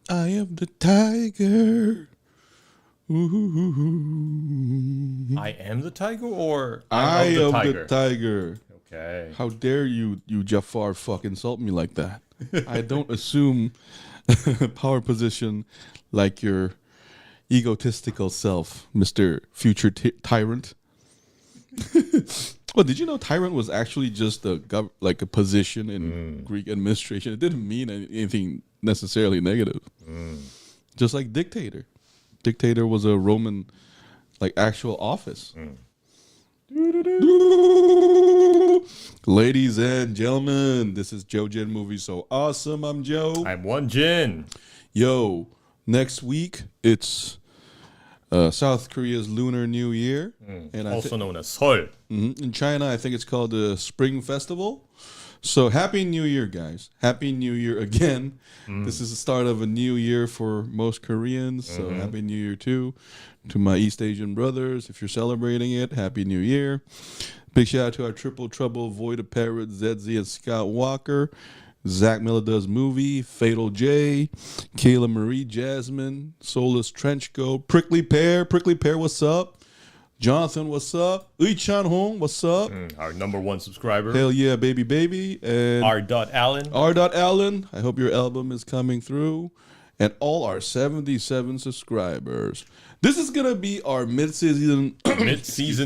I am the tiger. Ooh. I am the tiger, or I am am the tiger. Okay. How dare you Jafar, fuck insult me like that? I don't assume power position like your egotistical self, Mr. Future Tyrant. Well, did you know tyrant was actually just a position in Greek administration? It didn't mean anything necessarily negative. Just like dictator. Dictator was a Roman, actual office. Ladies and gentlemen, this is Joe Jin Movie So Awesome. I'm Joe. I'm Won-Jin. Yo, next week it's South Korea's Lunar New Year, and also known as Seoul. In China, I think it's called the Spring Festival. So Happy New Year, guys! Happy New Year again. This is the start of a new year for most Koreans. So Happy New Year too to my East Asian brothers. If you're celebrating it, Happy New Year. Big shout out to our Triple Trouble, Void of Parrot, ZZ, and Scott Walker. Zach Miller Does Movie, Fatal J, Kayla Marie, Jasmine, Soulless Trenchcoat, Prickly Pear, what's up? Jonathan, what's up? Ui Chan Hong, what's up? Our #1 subscriber. Hell yeah, baby. And R.Allen. R.Allen, I hope your album is coming through. And all our 77 subscribers. This is going to be our mid-season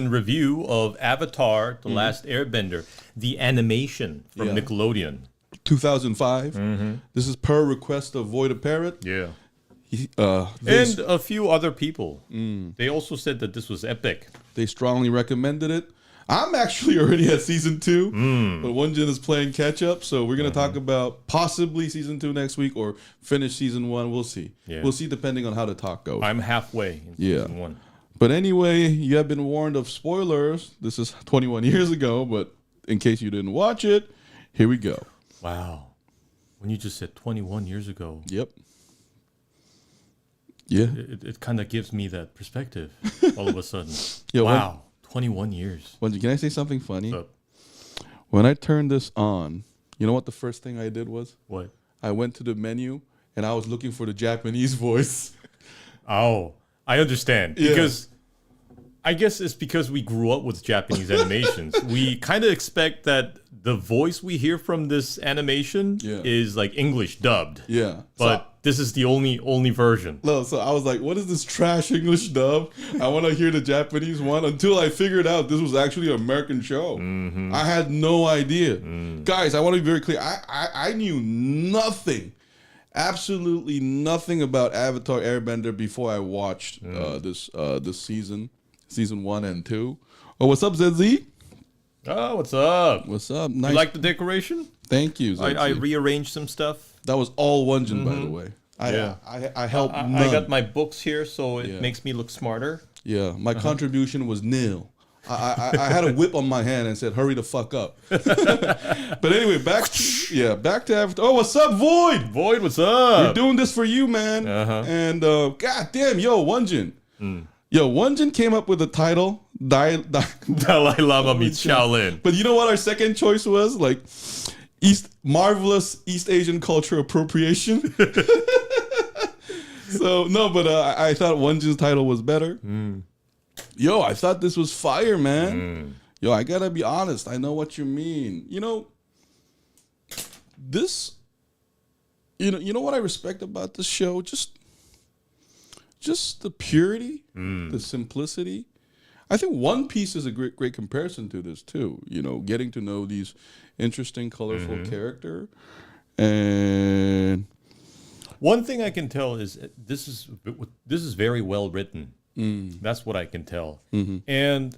review of Avatar, The Last Airbender, the animation from Nickelodeon. 2005. This is per request of Void of Parrot. Yeah. And a few other people. They also said that this was epic. They strongly recommended it. I'm actually already at season 2, but Won-Jin is playing catch up. So we're going to talk about possibly season 2 next week or finish season 1. We'll see. Yeah. We'll see depending on how the talk goes. I'm halfway in season 1. But anyway, you have been warned of spoilers. This is 21 years ago, but in case you didn't watch it, here we go. Wow. When you just said 21 years ago. Yep. Yeah. It kind of gives me that perspective all of a sudden. Yo, wow. 21 years. Can I say something funny? When I turned this on, you know what the first thing I did was? What? I went to the menu and I was looking for the Japanese voice. Oh, I understand. Because I guess it's because we grew up with Japanese animations. We kind of expect that the voice we hear from this animation is like English dubbed. Yeah. But this is the only version. No, so I was like, what is this trash English dub? I want to hear the Japanese one until I figured out this was actually an American show. I had no idea. Guys, I want to be very clear. I knew nothing, absolutely nothing about Avatar Airbender before I watched this season 1 and 2. Oh, what's up, ZZ? Oh, what's up? What's up? Nice. You like the decoration? Thank you, ZZ. I rearranged some stuff. That was all Won-Jin, by the way. I helped none. I got my books here, so it makes me look smarter. Yeah, my contribution was nil. I had a whip on my hand and said, hurry the fuck up. But anyway, back to Avatar. Oh, what's up, Void? Void, what's up? We're doing this for you, man. And goddamn, yo, Won-Jin. Yo, Won-Jin came up with the title, Dalai Lama meets Shaolin. But you know what our second choice was? Like, marvelous East Asian culture appropriation. So, no, but I thought Won-Jin's title was better. Yo, I thought this was fire, man. Yo, I gotta be honest. I know what you mean. You know, this, you know what I respect about this show? Just the purity, the simplicity. I think One Piece is a great comparison to this too. You know, getting to know these interesting, colorful character. And one thing I can tell is this is very well written. That's what I can tell. And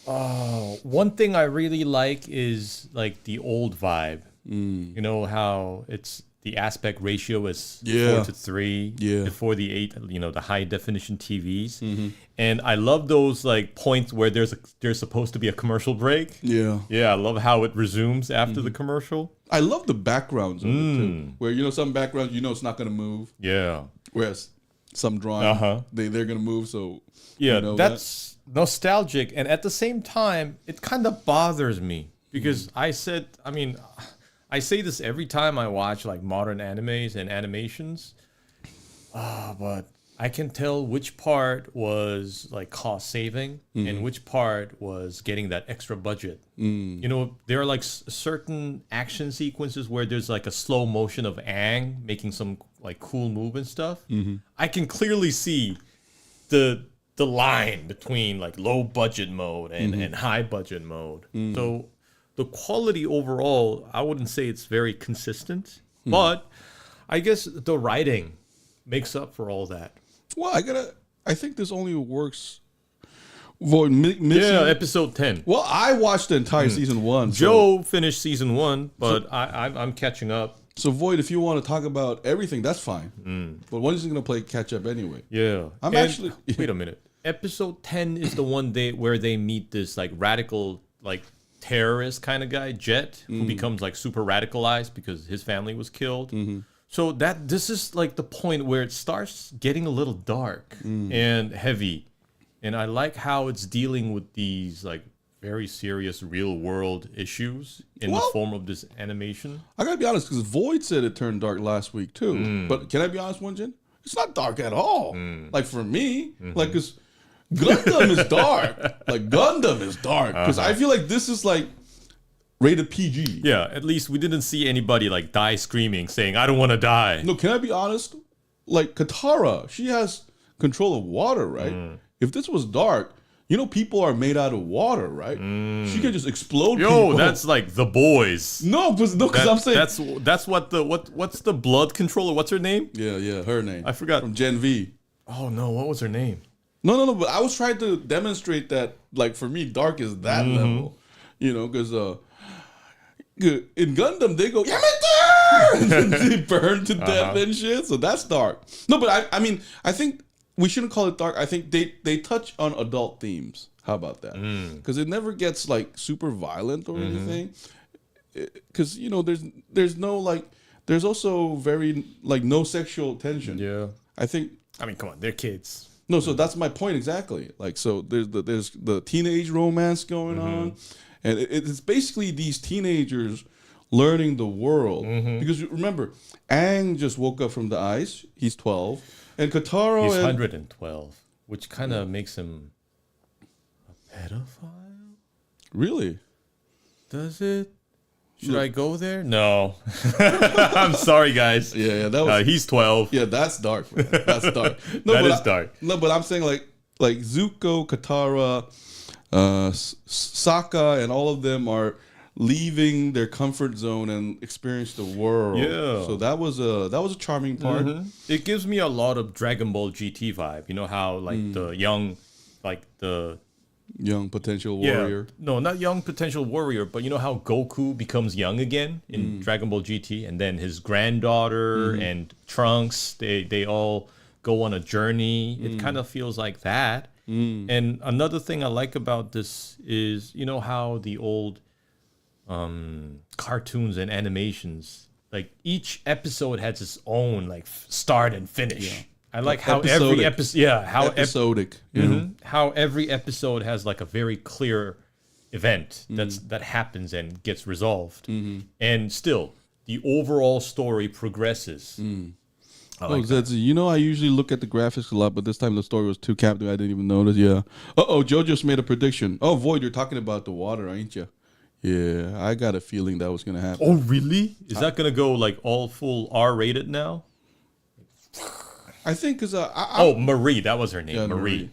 one thing I really like is like the old vibe. You know how it's the aspect ratio is 4:3 before the 8, the high definition TVs. And I love those like points where there's supposed to be a commercial break. Yeah, I love how it resumes after the commercial. I love the backgrounds of it too, where some backgrounds it's not gonna move. Yeah. Whereas some drawing they're gonna move. So that's nostalgic, and at the same time it kind of bothers me because I I say this every time I watch like modern animes and animations, but I can tell which part was like cost saving and which part was getting that extra budget. You know, there are like certain action sequences where there's like a slow motion of Aang making some like cool move and stuff. I can clearly see the line between like low budget mode and high budget mode. So the quality overall, I wouldn't say it's very consistent, but I guess the writing makes up for all that. Well, I think this only works. Episode 10. Well, I watched the entire season 1. Joe finished season 1, but I'm catching up. So, Void, if you want to talk about everything, that's fine. But when is he going to play catch up anyway? Yeah. Wait a minute. Episode 10 is the one where they meet this like radical, like terrorist kind of guy, Jet, who becomes like super radicalized because his family was killed. So this is like the point where it starts getting a little dark and heavy. And I like how it's dealing with these like very serious real world issues in the form of this animation. I gotta be honest, because Void said it turned dark last week too. But can I be honest, Won-Jin? It's not dark at all. Like for me, like because Gundam is dark. Like Gundam is dark. Because I feel like this is like rated PG. Yeah, at least we didn't see anybody like die screaming, saying, I don't want to die. No, can I be honest? Like Katara, she has control of water, right? If this was dark, you know people are made out of water, right? She can just explode people. That's like the boys. No, because I'm saying... That's what's the blood controller? What's her name? Yeah, her name. I forgot. From Gen V. Oh, no, what was her name? No, but I was trying to demonstrate that, like, for me, dark is that level. You know, because... in Gundam, they go, Yamete! And they burn to death and shit. So that's dark. No, but I mean, I think we shouldn't call it dark. I think they touch on adult themes. How about that? Because it never gets like super violent or anything. Because you know, there's no like, there's also very like no sexual tension. Yeah, I mean, come on, they're kids. No, so that's my point exactly. Like, so there's the teenage romance going on. And it's basically these teenagers learning the world. Because remember, Aang just woke up from the ice. He's 12. And Katara... He's 112, which kind of makes him a pedophile? Really? Does it? Should I go there? No. I'm sorry, guys. Yeah, that was... he's 12. Yeah, that's dark, man. That's dark. That is dark. No, but I'm saying like Zuko, Katara... Saka and all of them are leaving their comfort zone and experience the world. Yeah. So that was a charming part. It gives me a lot of Dragon Ball GT vibe. You know how like the young potential warrior. Yeah. No, not young potential warrior, but you know how Goku becomes young again in Dragon Ball GT, and then his granddaughter and Trunks, they all go on a journey. It kind of feels like that. And another thing I like about this is, you know how the old cartoons and animations, like each episode has its own like start and finish. Yeah. I like how every episode, episodic, how every episode has like a very clear event that happens and gets resolved, and still the overall story progresses. You know, I usually look at the graphics a lot, but this time the story was too captivating. I didn't even notice. Yeah. Joe just made a prediction. Oh, Void, you're talking about the water, ain't you? Yeah, I got a feeling that was gonna happen. Oh, really? Is that gonna go like all full R-rated now? I think because Marie, that was her name, yeah, Marie.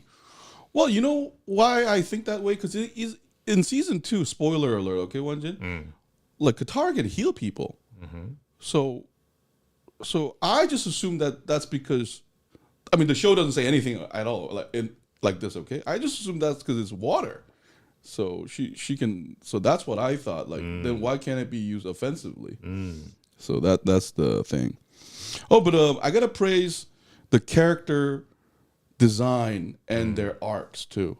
Well, you know why I think that way? Because it is in season 2. Spoiler alert. Okay, Won-Jin. Like Katara can heal people, so I just assume that that's because, I mean, the show doesn't say anything at all like this. Okay, I just assume that's because it's water. So she can. So that's what I thought. Like, then why can't it be used offensively? So that's the thing. Oh, but I gotta praise the character design and their arcs too.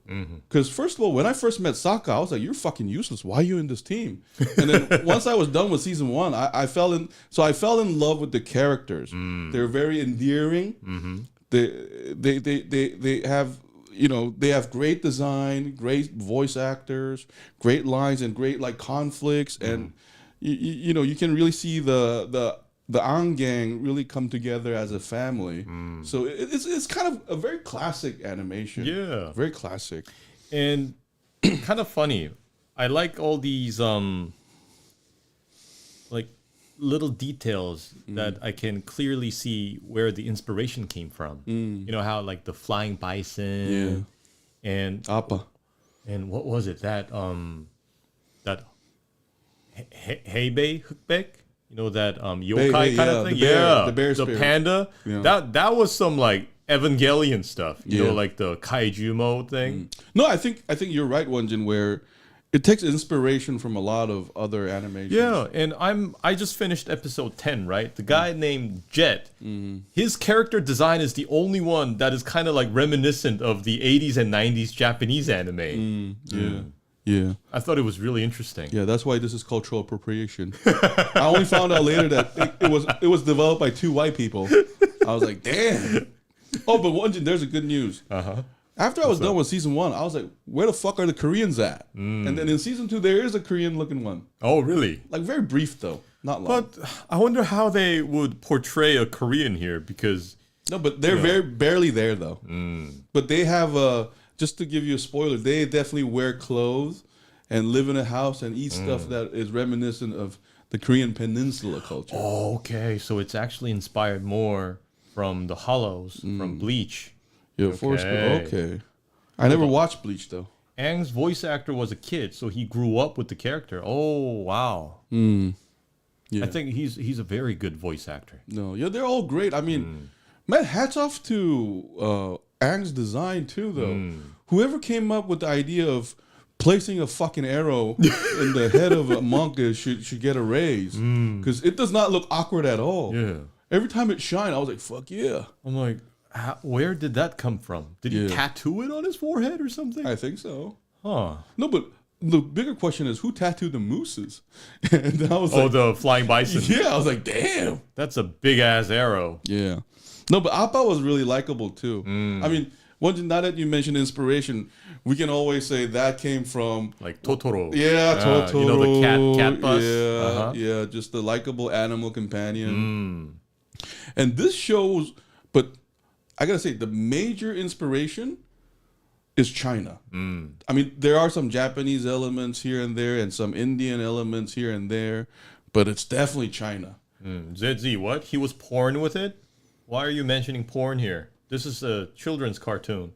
Because first of all, when I first met Saka, I was like, "You're fucking useless. Why are you in this team?" And then once I was done with season 1, I fell in love with the characters. They're very endearing. They have, you know, they have great design, great voice actors, great lines, and great like conflicts. And you can really see the Aang gang really come together as a family. So it's kind of a very classic animation. Yeah. Very classic. And kind of funny. I like all these like little details that I can clearly see where the inspiration came from. You know how like the flying bison and Appa. And what was it that Heibei Hookback? You know that yokai kind of thing? The bear the spirit. panda. Yeah. That was some like Evangelion stuff. You know, like the kaiju mode thing. No, I think you're right, Won-Jin, where it takes inspiration from a lot of other animations. Yeah, and I just finished episode 10, right? The guy named Jet, his character design is the only one that is kind of like reminiscent of the 80s and 90s Japanese anime. Yeah. I thought it was really interesting. Yeah, that's why this is cultural appropriation. I only found out later that it was developed by 2 white people. I was like, damn. Oh, but Won-Jin, there's a good news. After I was done with season 1, I was like, where the fuck are the Koreans at? And then in season 2, there is a Korean looking one. Oh, really? Like very brief though, not long. But I wonder how they would portray a Korean here because... No, but they're very barely there though. But they have just to give you a spoiler, they definitely wear clothes and live in a house and eat stuff that is reminiscent of the Korean peninsula culture. Oh, okay. So it's actually inspired more from the Hollows, from Bleach. Yeah, okay. I never watched Bleach though. Aang's voice actor was a kid, so he grew up with the character. Oh, wow. Yeah. I think he's a very good voice actor. No, yeah, they're all great. I mean, man, hats off to Aang's design too, though. Whoever came up with the idea of placing a fucking arrow in the head of a monk should get a raise, because it does not look awkward at all. Yeah. Every time it shined, I was like, "Fuck yeah!" I'm like, where did that come from? Did he tattoo it on his forehead or something? I think so. Huh. No, but the bigger question is who tattooed the mooses? And I was like, the flying bison. Yeah, I was like, damn. That's a big ass arrow. Yeah. No, but Appa was really likable too. I mean, now that you mentioned inspiration, we can always say that came from like Totoro. Yeah, Totoro. You know, the cat bus. Yeah, yeah, just the likable animal companion. And this shows, but I gotta say, the major inspiration is China. I mean, there are some Japanese elements here and there, and some Indian elements here and there, but it's definitely China. ZZ, what? He was porn with it? Why are you mentioning porn here? This is a children's cartoon.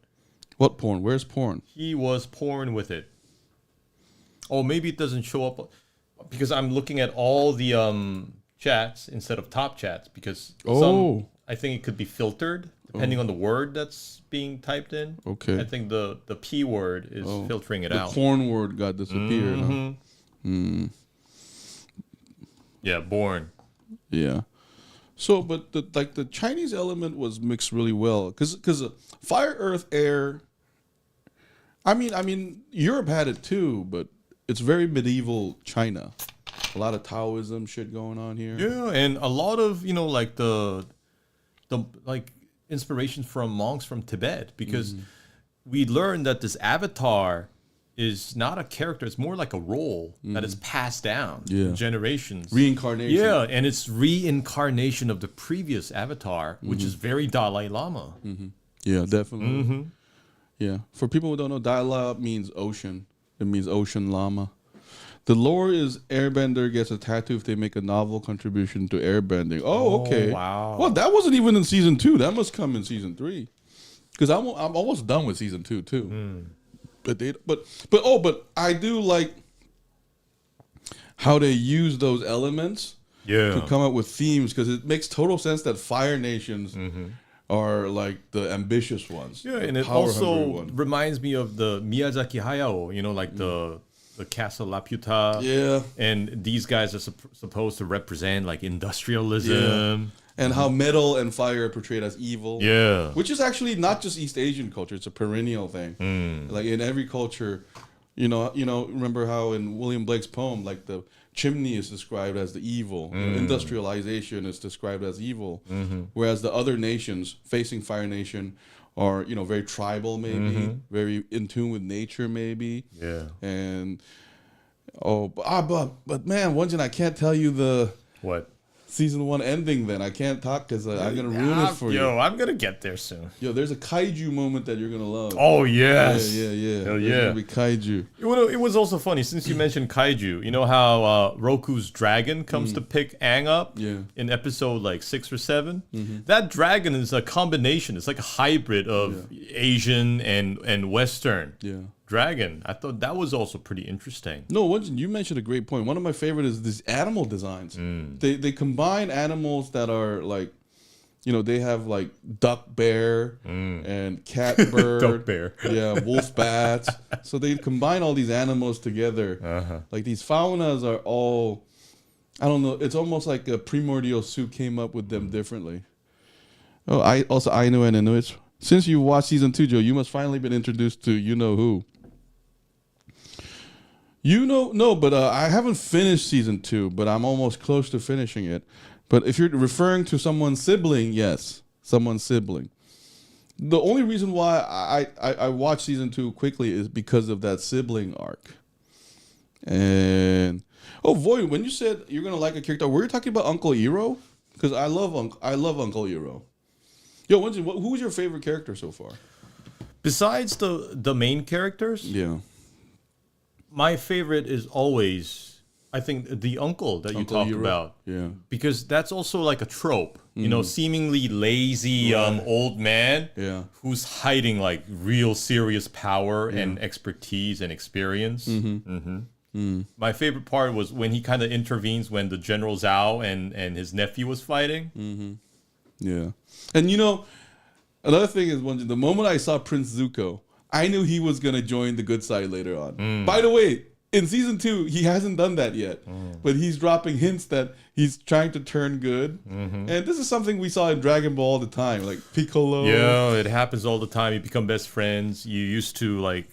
What porn? Where's porn? He was porn with it. Oh, maybe it doesn't show up because I'm looking at all the chats instead of top chats because I think it could be filtered depending on the word that's being typed in. Okay. I think the P word is filtering it out. The porn word got disappeared. Huh? Yeah, born. Yeah. So, but the Chinese element was mixed really well because fire, earth, air. I mean, Europe had it too, but it's very medieval China. A lot of Taoism shit going on here. Yeah, and a lot of like the like inspirations from monks from Tibet because we learned that this avatar is not a character; it's more like a role that is passed down in generations. Reincarnation. Yeah, and it's reincarnation of the previous avatar, which is very Dalai Lama. Yeah, definitely. Yeah, for people who don't know, Dalai Lama means ocean. It means ocean llama. The lore is Airbender gets a tattoo if they make a novel contribution to airbending. Oh, okay. Wow. Well, that wasn't even in season 2. That must come in season 3. Because I'm almost done with season 2 too. But I do like how they use those elements to come up with themes because it makes total sense that Fire Nations are like the ambitious ones. Yeah, and it also reminds me of the Miyazaki Hayao, like the Castle Laputa. Yeah. And these guys are supposed to represent like industrialism. And how metal and fire are portrayed as evil. Yeah. Which is actually not just East Asian culture. It's a perennial thing. Like in every culture, remember how in William Blake's poem, like the chimney is described as the evil. Industrialization is described as evil. Whereas the other nations facing Fire Nation are, very tribal maybe, very in tune with nature maybe. Yeah. And Oh, but man, Won-Jin, I can't tell you the What? season 1 ending. Then I can't talk because I'm gonna ruin it for you. Yo, I'm gonna get there soon. Yo, there's a kaiju moment that you're gonna love. Oh yes. Yeah. Hell There's gonna be kaiju. It was also funny since you mentioned kaiju. You know how Roku's dragon comes to pick Aang up in episode like 6 or 7. That dragon is a combination. It's like a hybrid of Asian and Western. Yeah. Dragon. I thought that was also pretty interesting. No, Won-Jin, you mentioned a great point. One of my favorite is these animal designs. They combine animals that are like, they have like duck bear and cat bird. Duck bear. Yeah, wolf bats. So they combine all these animals together. Like these faunas are all, I don't know, it's almost like a primordial soup came up with them differently. Oh, Ainu and Inuits. Since you watched season 2, Joe, you must finally been introduced to you-know-who. But I haven't finished season 2, but I'm almost close to finishing it. But if you're referring to someone's sibling, yes, someone's sibling. The only reason why I watched season 2 quickly is because of that sibling arc. And Void, when you said you're gonna like a character, were you talking about Uncle Iroh? Because I love Uncle Iroh. Yo, Won-Jin, who was your favorite character so far? Besides the main characters, Yeah. My favorite is always, I think, the uncle that you talked about. Yeah. Because that's also like a trope. Seemingly lazy old man who's hiding like real serious power and expertise and experience. My favorite part was when he kind of intervenes when the General Zhao and his nephew was fighting. Yeah. And another thing is, the moment I saw Prince Zuko, I knew he was going to join the good side later on. By the way, in season 2, he hasn't done that yet. But he's dropping hints that he's trying to turn good. And this is something we saw in Dragon Ball all the time, like Piccolo. Yeah, it happens all the time. You become best friends. You used to like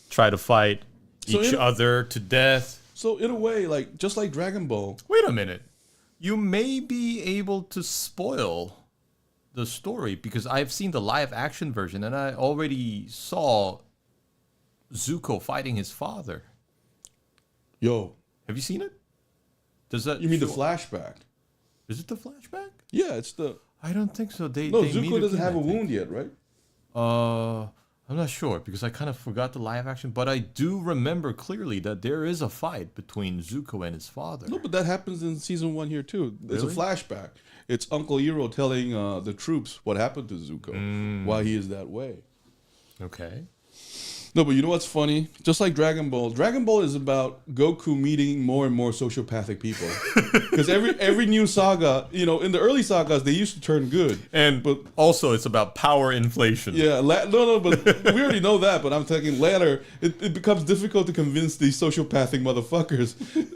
try to fight each other to death. So in a way, like just like Dragon Ball. Wait a minute. You may be able to spoil the story because I've seen the live action version and I already saw Zuko fighting his father. Yo. Have you seen it? Does that? You mean the flashback? Is it the flashback? Yeah, it's the... I don't think so. Zuko doesn't have a wound yet, right? I'm not sure because I kind of forgot the live action, but I do remember clearly that there is a fight between Zuko and his father. No, but that happens in season 1 here too. It's Really? a flashback. It's Uncle Iroh telling the troops what happened to Zuko, why he is that way. Okay. No, but you know what's funny? Just like Dragon Ball is about Goku meeting more and more sociopathic people. Because every new saga, in the early sagas, they used to turn good. But also it's about power inflation. Yeah, but we already know that, but I'm thinking later, it becomes difficult to convince these sociopathic motherfuckers.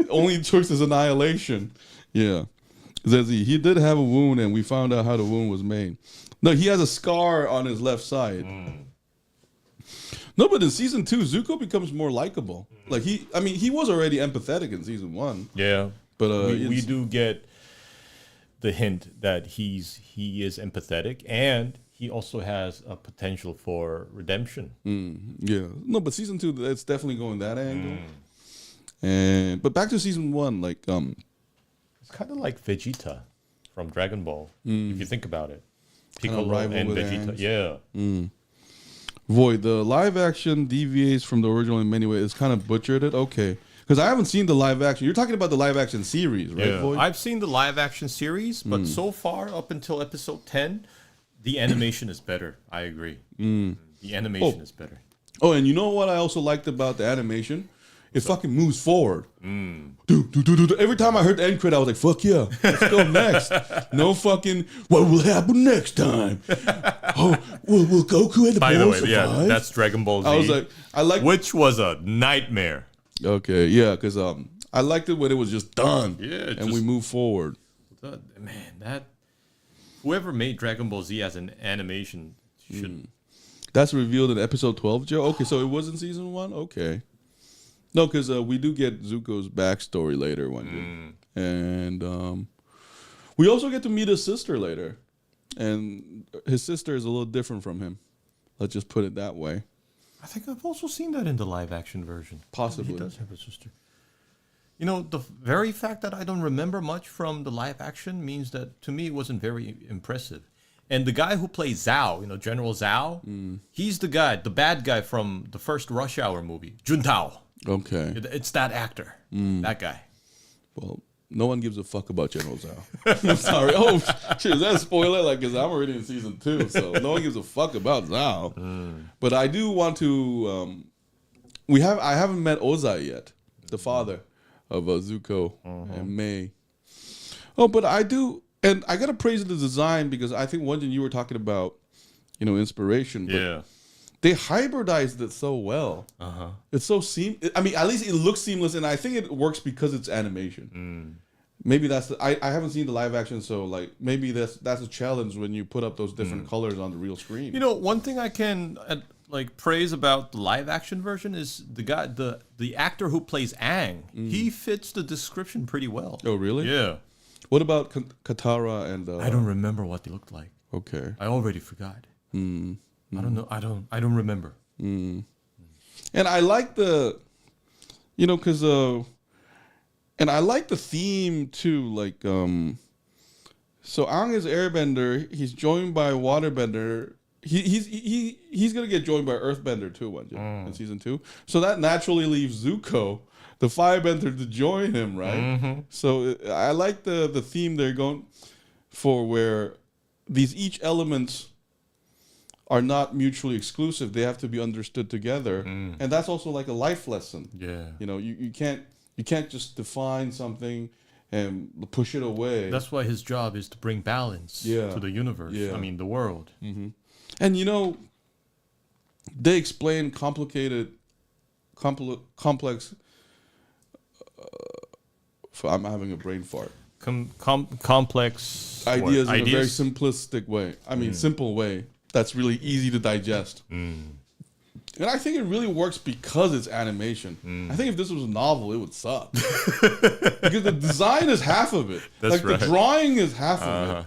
Only choice is annihilation. Yeah. He did have a wound, and we found out how the wound was made. No, he has a scar on his left side. No, but in season 2, Zuko becomes more likable. Like he was already empathetic in season 1. Yeah, but we do get the hint that he is empathetic, and he also has a potential for redemption. Yeah, no, but season 2, it's definitely going that angle. But back to season 1, like it's kind of like Vegeta from Dragon Ball, if you think about it. Piccolo rival and with Vegeta, Aang. yeah. Void, the live action deviates from the original in many ways. It's kind of butchered it. Okay. Because I haven't seen the live action. You're talking about the live action series, right, Yeah. Void? I've seen the live action series, but so far, up until episode 10, the animation is better. I agree. The animation is better. Oh, and you know what I also liked about the animation? It fucking moves forward. Every time I heard the end credit, I was like, fuck yeah, let's go next. No fucking, what will happen next time? Oh, will Goku and the By the way, survive? yeah, that's Dragon Ball Z. I was like, which was a nightmare. Okay, yeah, because I liked it when it was just done. Yeah, and we move forward. Man, whoever made Dragon Ball Z as an animation should. That's revealed in episode 12, Joe. Okay, so it was in season 1. Okay. No, because we do get Zuko's backstory later one day. And we also get to meet his sister later. And his sister is a little different from him. Let's just put it that way. I think I've also seen that in the live action version. Possibly. He does have a sister. You know, the very fact that I don't remember much from the live action means that to me it wasn't very impressive. And the guy who plays Zhao, you know, General Zhao, he's the bad guy from the first Rush Hour movie, Juntao. Okay. It's that actor, that guy. Well, no one gives a fuck about General Zhao. I'm sorry. Oh, shit, is that a spoiler? Like, because I'm already in season 2, so no one gives a fuck about Zhao. But I do want to. I haven't met Ozai yet, the father of Zuko and Mei. Oh, but I do, and I gotta praise the design because I think Won-Jin, you were talking about, you know, inspiration. But Yeah. they hybridized it so well. It's so I mean, at least it looks seamless, and I think it works because it's animation. Maybe that's I haven't seen the live action, so like maybe that's a challenge when you put up those different colors on the real screen. You know, one thing I can like praise about the live action version is the actor who plays Aang. He fits the description pretty well. Oh, really? Yeah. What about Katara and? I don't remember what they looked like. Okay. I already forgot. I don't know. I don't remember. And I like the, you know, because and I like the theme too. Like, so Aang is Airbender. He's joined by Waterbender. He's gonna get joined by Earthbender too, in season 2. So that naturally leaves Zuko, the Firebender, to join him, right? So I like the theme they're going for, where each elements are not mutually exclusive. They have to be understood together, and that's also like a life lesson. Yeah, you know, you can't just define something and push it away. That's why his job is to bring balance to the universe. I mean, the world. And you know, they explain complex. I'm having a brain fart. Complex ideas in a very simplistic way. I mean, simple way that's really easy to digest. And I think it really works because it's animation. I think if this was a novel, it would suck. Because the design is half of it. That's like the drawing is half of it.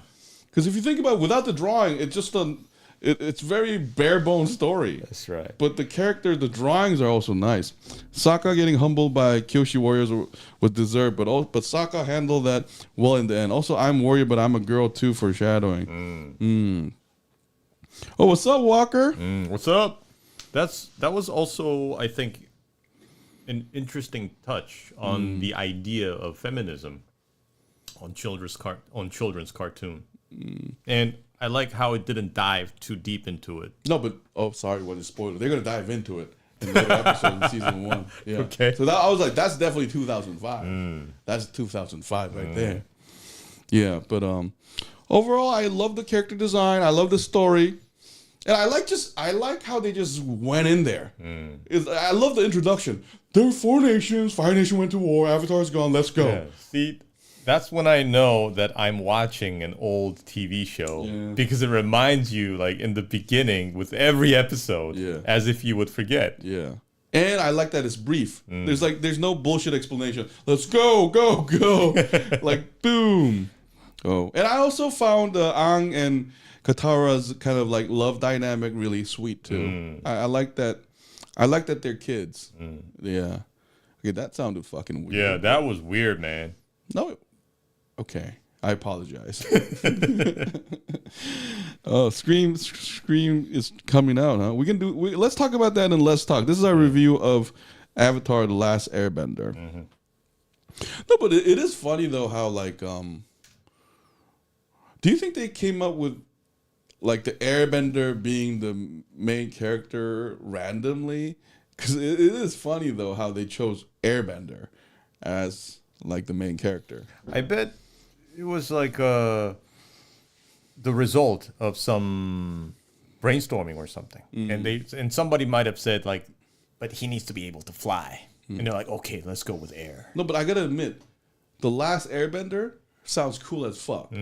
Because if you think about it, without the drawing, it's just it's very bare bones story. That's right. But the drawings are also nice. Saka getting humbled by Kyoshi warriors was deserved, but Saka handled that well in the end. Also, I'm warrior, but I'm a girl too, foreshadowing. Oh, what's up, Walker? What's up? That was also, I think, an interesting touch on the idea of feminism on children's cartoon. And I like how it didn't dive too deep into it. No, but sorry, what a spoiler. They're gonna dive into it in later episodes in season 1. Yeah. Okay. So I was like, that's definitely 2005. That's 2005 right there. Yeah, but overall, I love the character design. I love the story. And I like how they just went in there. I love the introduction. There were 4 nations. Fire Nation went to war. Avatar's gone. Let's go. Yeah. See, that's when I know that I'm watching an old TV show because it reminds you, like in the beginning, with every episode, as if you would forget. Yeah. And I like that it's brief. There's no bullshit explanation. Let's go, go, go. Like boom. Oh, and I also found Aang and Katara's kind of like love dynamic really sweet too. I like that. I like that they're kids. Yeah. Okay, that sounded fucking weird. Yeah, that was weird, man. No. Okay, I apologize. Oh, Scream is coming out, huh? Let's talk about that in Let's Talk. This is our review of Avatar: The Last Airbender. No, but it is funny though how like do you think they came up with like the Airbender being the main character randomly? Because it is funny though how they chose Airbender as like the main character. I bet it was like the result of some brainstorming or something, and somebody might have said like, but he needs to be able to fly, and they're like, okay, let's go with air. No, but I gotta admit, the Last Airbender sounds cool as fuck,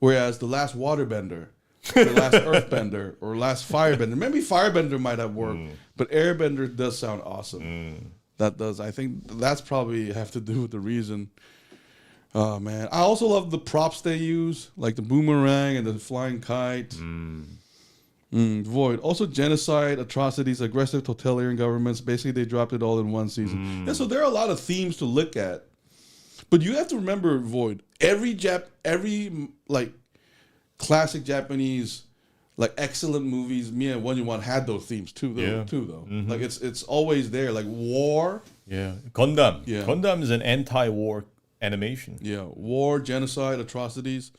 whereas the Last Waterbender, the Last Earthbender, or Last Firebender, maybe Firebender might have worked, but Airbender does sound awesome. That does. I think that's probably have to do with the reason. Oh man, I also love the props they use, like the boomerang and the flying kite. Void. Also, genocide, atrocities, aggressive totalitarian governments. Basically, they dropped it all in one season. Yeah, so there are a lot of themes to look at. But you have to remember, Void. Every like classic Japanese, like excellent movies, me and Won-Jin had those themes too. Though. Like it's always there. Like war. Yeah, Gundam. Yeah, Gundam is an anti-war animation. Yeah, war, genocide, atrocities,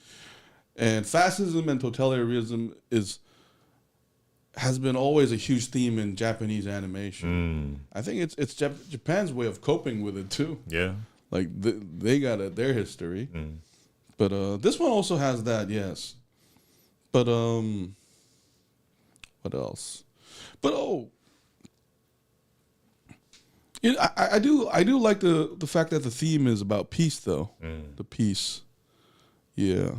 and fascism and totalitarianism has been always a huge theme in Japanese animation. I think it's Japan's way of coping with it too. Yeah. Like they got their history, but this one also has that, yes. But what else? But I do like the fact that the theme is about peace though. The peace, yeah.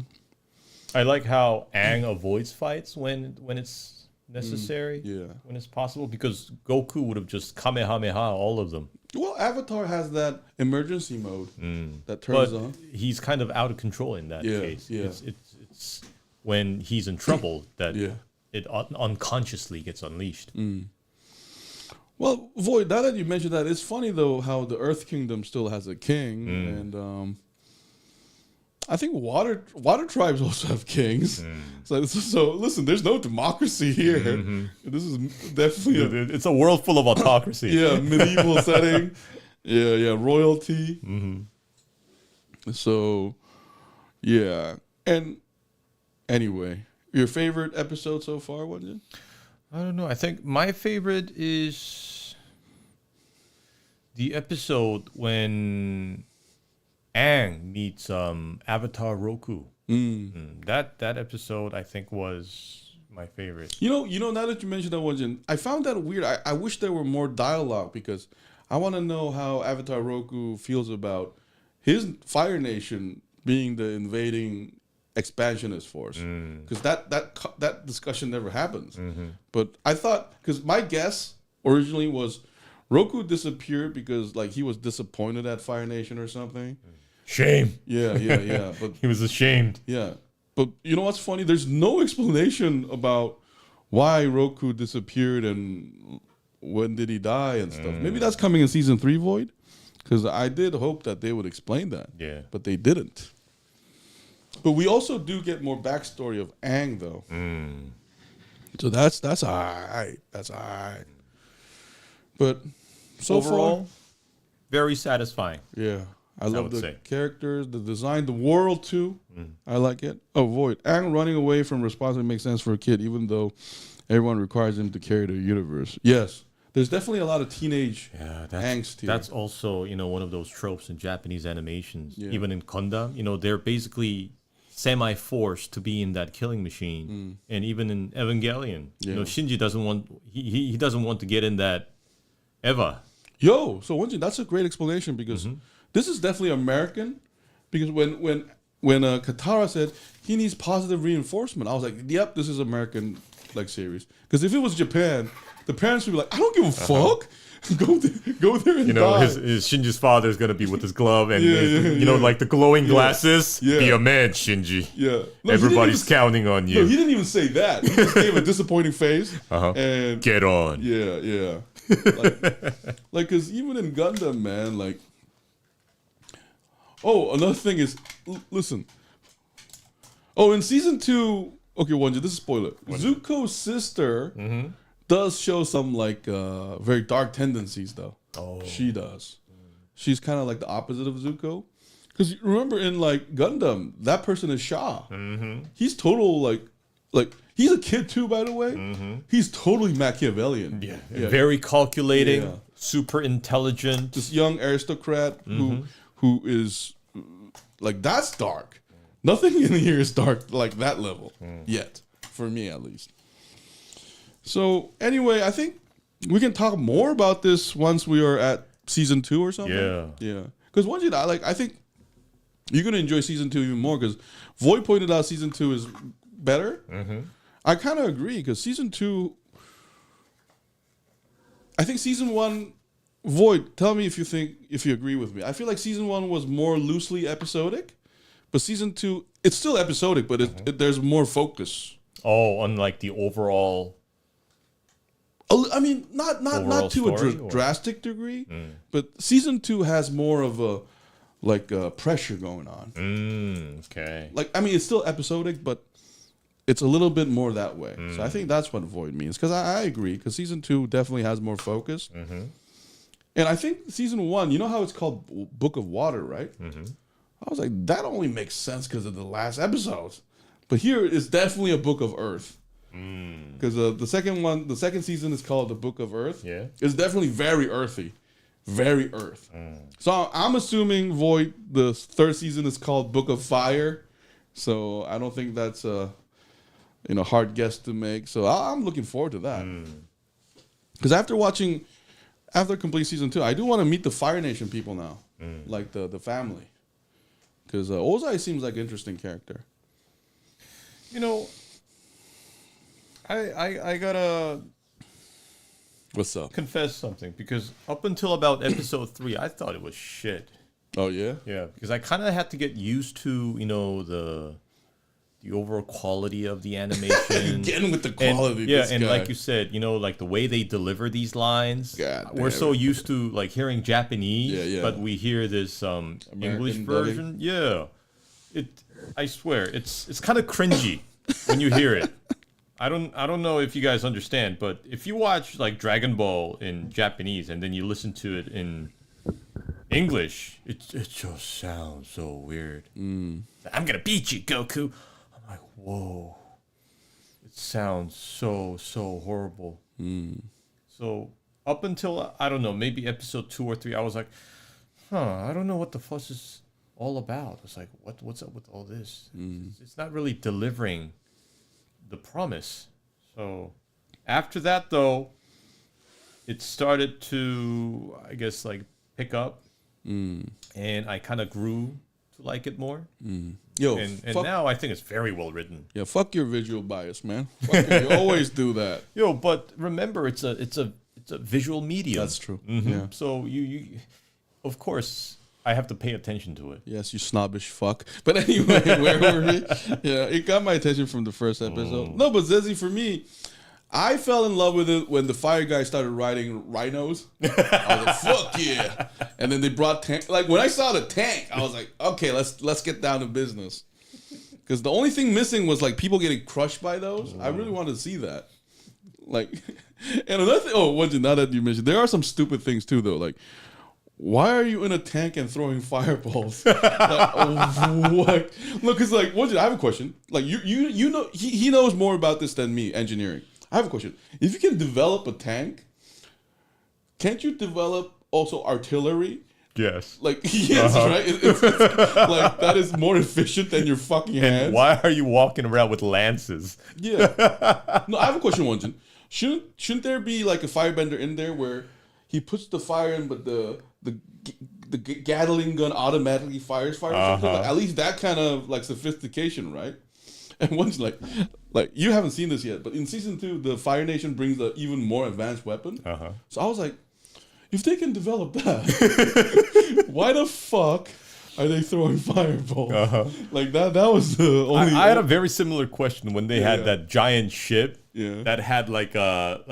I like how Aang avoids fights when it's necessary, when it's possible, because Goku would have just Kamehameha all of them. Well, Avatar has that emergency mode that turns on. He's kind of out of control in that case. Yeah. It's when he's in trouble that it unconsciously gets unleashed. Well, Void, now that you mentioned that, it's funny though how the Earth Kingdom still has a king, and I think water tribes also have kings. So listen, there's no democracy here. This is definitely it's a world full of autocracy. Yeah, medieval setting. Yeah, royalty. So, yeah, and anyway, your favorite episode so far, Won-Jin? I don't know. I think my favorite is the episode when Aang meets Avatar Roku. That episode I think was my favorite. You know. Now that you mentioned that, Won-Jin, I found that weird. I wish there were more dialogue because I want to know how Avatar Roku feels about his Fire Nation being the invading expansionist force, because that discussion never happens. But I thought, because my guess originally was Roku disappeared because like he was disappointed at Fire Nation or something. Shame. Yeah. But he was ashamed. Yeah, but you know what's funny? There's no explanation about why Roku disappeared and when did he die and stuff. Maybe that's coming in season 3, Void, because I did hope that they would explain that. Yeah, but they didn't. But we also do get more backstory of Aang though. So that's all right. That's all right. But so overall, far, very satisfying. Yeah. I love the characters, the design, the world too. I like it. Oh, Void. Aang running away from responsibility makes sense for a kid, even though everyone requires him to carry the universe. Yes. There's definitely a lot of teenage angst here. That's also, one of those tropes in Japanese animations. Yeah. Even in Gundam, they're basically semi-forced to be in that killing machine. And even in Evangelion, Shinji doesn't want he doesn't want to get in that Eva. Yo, so Won-Jin, that's a great explanation because this is definitely American, because when Katara said he needs positive reinforcement, I was like, yep, this is American like series. Because if it was Japan, the parents would be like, I don't give a fuck. Go there and die. His Shinji's father is gonna be with his glove and like the glowing glasses. Yeah. Be a man, Shinji. Yeah, no, everybody's counting on you. No, he didn't even say that. He just gave a disappointing face. And get on. Yeah. Like, cause even in Gundam, man, like. Oh, another thing is, listen. Oh, in season 2, okay, Won-Jin, this is a spoiler. Zuko's sister does show some like very dark tendencies, though. Oh, she does. She's kind of like the opposite of Zuko. Because remember in like Gundam, that person is Shah. He's total like he's a kid too, by the way. He's totally Machiavellian. Yeah. Very calculating, super intelligent. This young aristocrat who is like, that's dark. Nothing in here is dark like that level yet, for me at least. So anyway, I think we can talk more about this once we are at season 2 or something. Yeah. Because Won-Jin, I think you're gonna enjoy season 2 even more because Void pointed out season 2 is better. I kind of agree because season 2, I think season 1. Void, tell me if you agree with me. I feel like season 1 was more loosely episodic, but season 2, it's still episodic, but there's more focus. Oh, on like the overall. I mean, not to a drastic degree, but season 2 has more of like pressure going on. Okay. Like, I mean, it's still episodic, but it's a little bit more that way. So I think that's what void means. Because I agree. Because season 2 definitely has more focus. And I think season 1, you know how it's called Book of Water, right? I was like, that only makes sense because of the last episodes. But here it's definitely a Book of Earth. Because the second season is called the Book of Earth. Yeah. It's definitely very earthy. Very earth. So I'm assuming Void, the third season is called Book of Fire. So I don't think that's a hard guess to make. So I'm looking forward to that. Because after complete season 2, I do want to meet the Fire Nation people now. Like the family. Because Ozai seems like an interesting character. You know, I gotta What's up? confess something, because up until about episode 3, I thought it was shit. Oh yeah? Yeah, because I kind of had to get used to, the overall quality of the animation. Again with the quality. And like you said, like the way they deliver these lines. We're so used to like hearing Japanese, but we hear this English version. Yeah, I swear, it's kind of cringy when you hear it. I don't know if you guys understand, but if you watch like Dragon Ball in Japanese and then you listen to it in English, it just sounds so weird. I'm gonna beat you, Goku. I'm like, whoa. It sounds so horrible. So up until, I don't know, maybe episode 2 or 3, I was like, I don't know what the fuss is all about. It's like, what's up with all this? It's not really delivering the promise. So after that, though, it started to, I guess, like pick up, and I kind of grew to like it more. Yo, and now I think it's very well written. Yeah, fuck your visual bias, man. Fuck you always do that. Yo, but remember, it's a visual medium. That's true. Yeah. So you, of course, I have to pay attention to it. Yes, you snobbish fuck. But anyway, where were we? Yeah, it got my attention from the first episode. No, but Zezzy, for me, I fell in love with it when the fire guy started riding rhinos. I was like, fuck yeah. And then they brought tank. Like, when I saw the tank, I was like, okay, let's get down to business. Because the only thing missing was, like, people getting crushed by those. I really wanted to see that. Like, and another thing, Won-Jin, now that you mentioned, there are some stupid things, too, though. Like, why are you in a tank and throwing fireballs? Like, what? Look, it's like, Won-Jin, I have a question. Like, you know, he knows more about this than me, engineering. I have a question. If you can develop a tank, can't you develop also artillery? Yes. Like, yes, right? It's like, that is more efficient than your fucking hands. And why are you walking around with lances? Yeah. No, I have a question, Won-Jin. Shouldn't there be like a firebender in there where he puts the fire in, but the Gatling gun automatically fires fire? Like, at least that kind of like sophistication, right? And one's like you haven't seen this yet, but in season 2, the Fire Nation brings an even more advanced weapon. So I was like, if they can develop that, why the fuck are they throwing fireballs? Like that was the only. I had a very similar question when they had that giant ship that had like what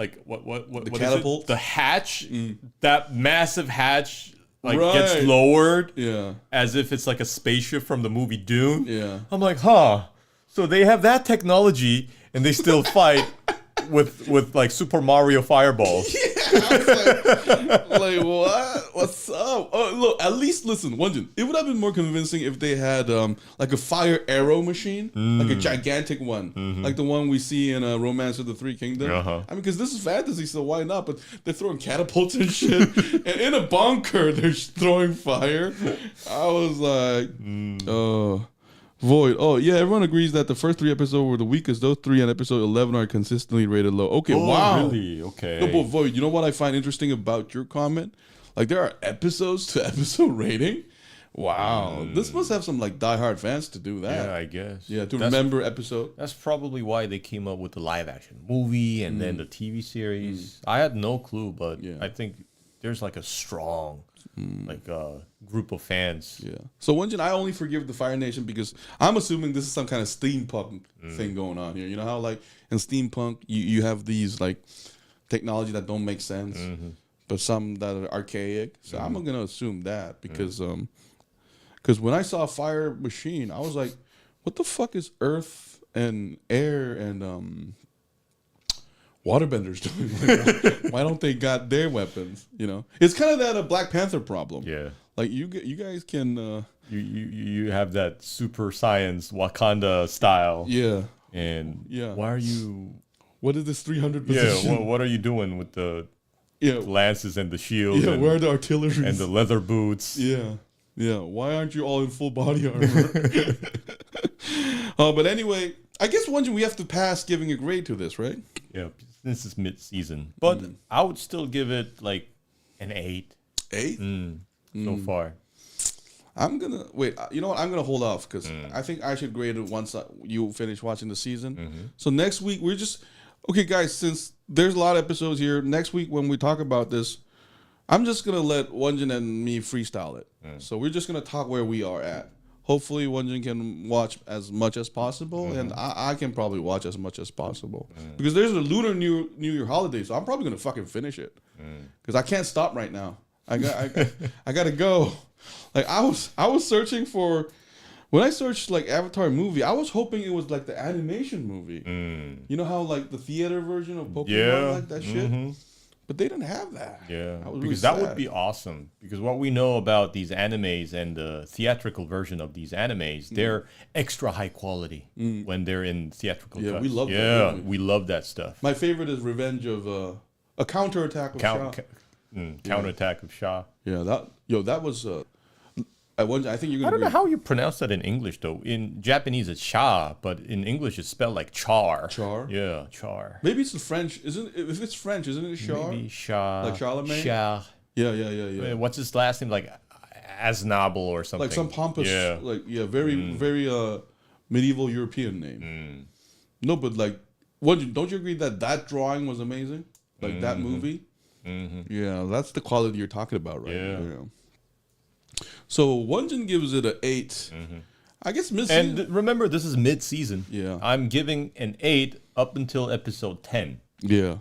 the catapult, the hatch, that massive hatch. Like gets lowered, as if it's like a spaceship from the movie Dune. Yeah, I'm like, so they have that technology and they still fight with like Super Mario fireballs. I was like what? What's up? Oh, look, at least listen, Won-Jin, it would have been more convincing if they had like a fire arrow machine, like a gigantic one, like the one we see in Romance of the Three Kingdoms. I mean, because this is fantasy, so why not? But they're throwing catapults and shit, and in a bunker they're throwing fire. I was like, Void. Oh, yeah, everyone agrees that the first 3 episodes were the weakest. Those 3 and episode 11 are consistently rated low. Okay, wow. Really? Okay. No, but Void, you know what I find interesting about your comment? Like, there are episodes to episode rating? Wow. This must have some, like, diehard fans to do that. Yeah, I guess. Yeah, remember episode. That's probably why they came up with the live-action movie and then the TV series. I had no clue, but I think there's, like, a strong... like group of fans. Yeah. So Won-Jin, I only forgive the Fire Nation because I'm assuming this is some kind of steampunk thing going on here. You know how like in steampunk you have these like technology that don't make sense, but some that are archaic. So I'm gonna assume that because Because when I saw Fire Machine, I was like, what the fuck is Earth and Air and Waterbenders doing? Like, why don't they got their weapons? You know, it's kind of that Black Panther problem. Yeah, like you guys can. You have that super science Wakanda style. Yeah, and why are you? What is this 300 position? Yeah, what are you doing with the lances and the shields? Yeah, where are the artillery and the leather boots? Yeah. Why aren't you all in full body armor? But anyway, I guess we have to pass giving a grade to this, right? Yeah, this is mid-season, but I would still give it like an 8. 8? So far. I'm gonna wait. You know what? I'm gonna hold off because I think I should grade it once you finish watching the season. So next week we're just okay, guys. Since there's a lot of episodes here, next week when we talk about this, I'm just gonna let Won-Jin and me freestyle it. So we're just gonna talk where we are at. Hopefully, Won-Jin can watch as much as possible, and I can probably watch as much as possible because there's a Lunar New Year holiday, so I'm probably gonna fucking finish it because I can't stop right now. I gotta go. Like I was searching for when I searched like Avatar movie, I was hoping it was like the animation movie. You know how like the theater version of Pokemon like that shit? But they didn't have that. Yeah. Because that would be awesome. Because what we know about these animes and the theatrical version of these animes, they're extra high quality when they're in theatrical cuts. We love that. Yeah, we love that stuff. My favorite is Revenge of a Counterattack of Shah. Counterattack of Shah. Yeah, that was I think you're gonna. I don't know how you pronounce that in English though. In Japanese it's Shah, but in English it's spelled like Char. Char. Yeah, Char. Maybe it's the French. If it's French, isn't it Char? Maybe Shah. Like Charlemagne. Shah. Yeah. What's his last name? Like Aznable or something. Like some pompous. Yeah. Like very medieval European name. No, but like, don't you agree that drawing was amazing? Like that movie. Yeah, that's the quality you're talking about, right? Yeah. So Won-Jin gives it an 8. I guess mid-season. And remember, this is mid-season. Yeah. I'm giving an 8 up until episode 10. Yeah.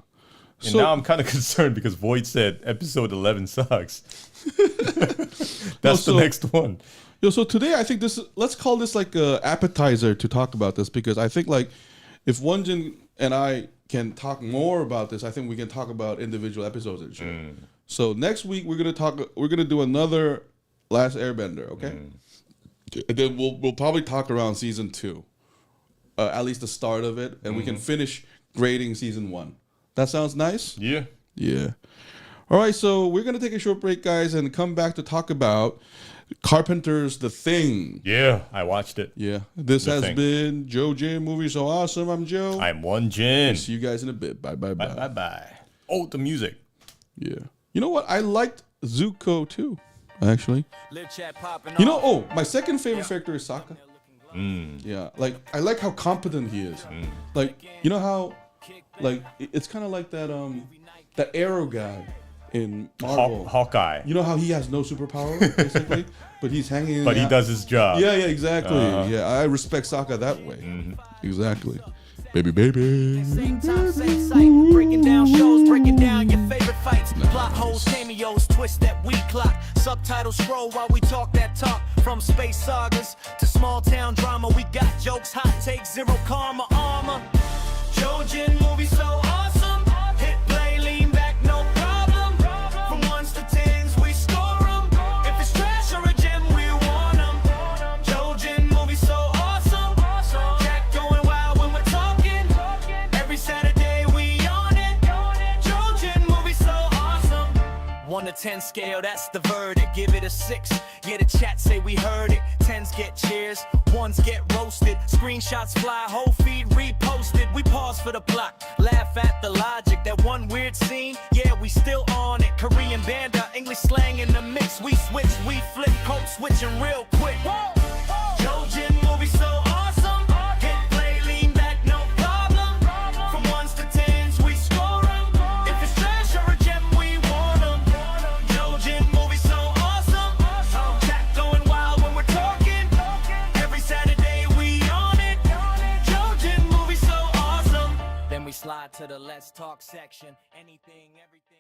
And now I'm kind of concerned because Void said episode 11 sucks. That's the next one. So today I think let's call this like a appetizer to talk about this because I think like if Won-Jin and I can talk more about this, I think we can talk about individual episodes and shit. So next week we're gonna do another Last Airbender, okay? And then we'll probably talk around season 2, at least the start of it, and we can finish grading season 1. That sounds nice. Yeah. All right, so we're gonna take a short break, guys, and come back to talk about Carpenter's The Thing. Yeah, I watched it. Yeah, this has been Joe J Movie So Awesome. I'm Joe. I'm Won-Jin. See you guys in a bit. Bye. Bye. Oh, the music. Yeah. You know what? I liked Zuko too. Actually, you know, my second favorite character is Saka. Yeah, like I like how competent he is. Like, you know how, like it's kind of like that that Arrow guy in Marvel, Hawkeye. You know how he has no superpower basically, but he's hanging. But he does his job. Yeah, exactly. Yeah, I respect Saka that way. Exactly. Baby. Same time, same site. Breaking down shows, breaking down your favorite fights. Plot holes, cameos, twist that we clock. Subtitles scroll while we talk that talk. From space sagas to small town drama, we got jokes, hot takes, zero karma, armor. Jojin movie so awesome. Hit play, lean back, no problem. From 1s to 10s, we score 'em. If it's trash or a gem, we want 'em. Jojin movie so awesome. Jack going wild when we're talking. Every Saturday we on it. Jojin movie so awesome. 1 to 10 scale, that's the verdict. Give it a 6. Yeah, the chat say we heard it. 10s get cheers, 1s get roasted. Screenshots fly, whole feed reposted. We pause for the plot, laugh at the logic. That one weird scene, yeah, we still on it. Korean banda, English slang in the mix. We switch, we flip, code switching real quick. Jojin movie so awesome. Hit play, lean back, no problem. From 1s to 10s, we score 'em. If it's trash or a gem, we want 'em. Jojin movie so awesome. Chat going wild when we're talking. Every Saturday we on it. Jojin movie so awesome. Then we slide to the let's talk section. Anything, everything.